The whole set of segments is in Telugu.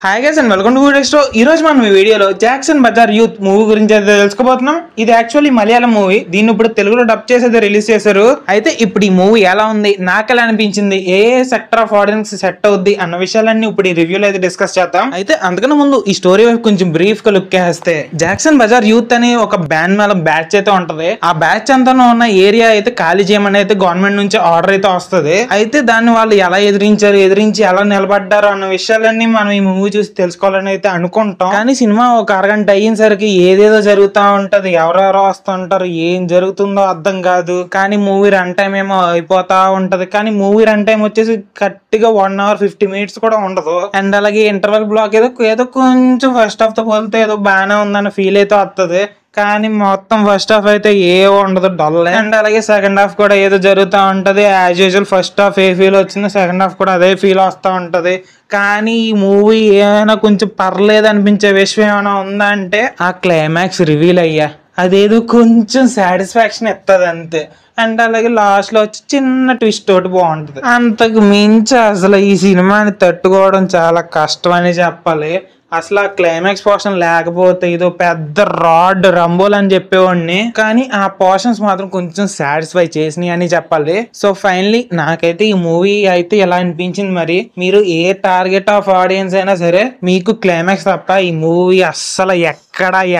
Hi guys and welcome to video show. ఈ రోజు మనం ఈ వీడియోలో జాక్సన్ బజార్ యూత్ మూవీ గురించి అయితే తెలుసుకోబోతున్నాం. ఇది యాక్చువల్లీ మలయాళం మూవీ. దీన్ని ఇప్పుడు తెలుగులో డబ్ చేసి అయితే రిలీజ్ చేశారు. అయితే ఇప్పుడు ఈ మూవీ ఎలా ఉంది, నాకు ఎలా అనిపించింది, ఏ సెక్టర్ ఆఫ్ ఆడియన్స్ సెట్ అవుద్ది అన్న విషయాలన్నీ ఇప్పుడు ఈ రివ్యూలో అయితే డిస్కస్ చేద్దాం. అయితే అంతకన్నా ముందు ఈ స్టోరీ వైపు కొంచెం బ్రీఫ్ గా లుక్ చేస్తే, జాక్సన్ బజార్ యూత్ అని ఒక బ్యాన్ మేళ బ్యాచ్ అయితే ఉంటది. ఆ బ్యాచ్ అంతా ఉన్న ఏరియా అయితే ఖాళీ చేయమని అయితే గవర్నమెంట్ నుంచి ఆర్డర్ అయితే వస్తుంది. అయితే దాన్ని వాళ్ళు ఎలా ఎదిరించి ఎలా నిలబడ్డారు అన్న విషయాలన్నీ మనం ఈ మూవీ చూసి తెలుసుకోవాలని అయితే అనుకుంటాం. కానీ సినిమా ఒక అరగంట అయ్యేసరికి ఏదేదో జరుగుతూ ఉంటది, ఎవరెవరో వస్తుంటారు, ఏం జరుగుతుందో అర్థం కాదు. కానీ మూవీ రన్ టైం ఏమో అయిపోతా ఉంటది. కానీ మూవీ రన్ టైం వచ్చేసి కరెక్ట్గా 1 hour 50 minutes కూడా ఉండదు. అండ్ అలాగే ఇంటర్వెల్ బ్లాక్ ఏదో కొంచెం ఫస్ట్ హాఫ్ తో పోలితే ఏదో బాగానే ఉందన్న ఫీల్ అయితే వస్తుంది. కానీ మొత్తం ఫస్ట్ హాఫ్ అయితే ఏ ఉండదు, డల్. అండ్ అలాగే సెకండ్ హాఫ్ కూడా ఏదో జరుగుతూ ఉంటది. యాజ్ యూజువల్ ఫస్ట్ హాఫ్ ఏ ఫీల్ వచ్చిందో సెకండ్ హాఫ్ కూడా అదే ఫీల్ వస్తూ ఉంటది. కానీ ఈ మూవీ ఏమైనా కొంచెం పర్లేదు అనిపించే విషయం ఏమైనా ఉందా అంటే ఆ క్లైమాక్స్ రివీల్ అయ్యా అదేదో కొంచెం సాటిస్ఫాక్షన్ ఇస్తుంది అంతే. అండ్ అలాగే లాస్ట్ లో వచ్చి చిన్న ట్విస్ట్ తోటి బాగుంటది. అంతకు మించి అసలు ఈ సినిమాని తట్టుకోవడం చాలా కష్టం అని చెప్పాలి. అసలు ఆ క్లైమాక్స్ పోర్షన్ లేకపోతే ఇదో పెద్ద రాడ్ రంబోల్ అని చెప్పేవాడిని. కానీ ఆ పోర్షన్స్ మాత్రం కొంచెం సాటిస్ఫై చేసినాయి అని చెప్పాలి. సో ఫైనలీ నాకైతే ఈ మూవీ అయితే ఎలా అనిపించింది, మరి మీరు ఏ టార్గెట్ ఆఫ్ ఆడియన్స్ అయినా సరే మీకు క్లైమాక్స్ తప్ప ఈ మూవీ అస్సలు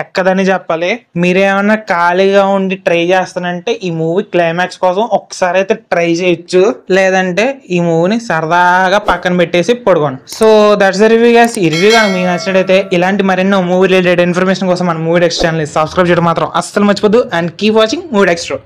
ఎక్కదని చెప్పాలి. మీరేమన్నా ఖాళీగా ఉండి ట్రై చేస్తానంటే ఈ మూవీ క్లైమాక్స్ కోసం ఒకసారి అయితే ట్రై చేయొచ్చు. లేదంటే ఈ మూవీని సరదాగా పక్కన పెట్టేసి పడుకోండి. So that's the review guys. ఈ రివ్యూ కానీ మీకు నచ్చినట్టయితే ఇలాంటి మరెన్నో మూవీ రిలేటెడ్ ఇన్ఫర్మేషన్ కోసం మన మూవీ డెక్స్ ఛానల్ సబ్స్క్రైబ్ చేయడం మాత్రం అస్సలు మర్చిపోద్దు. And keep watching movie decks show.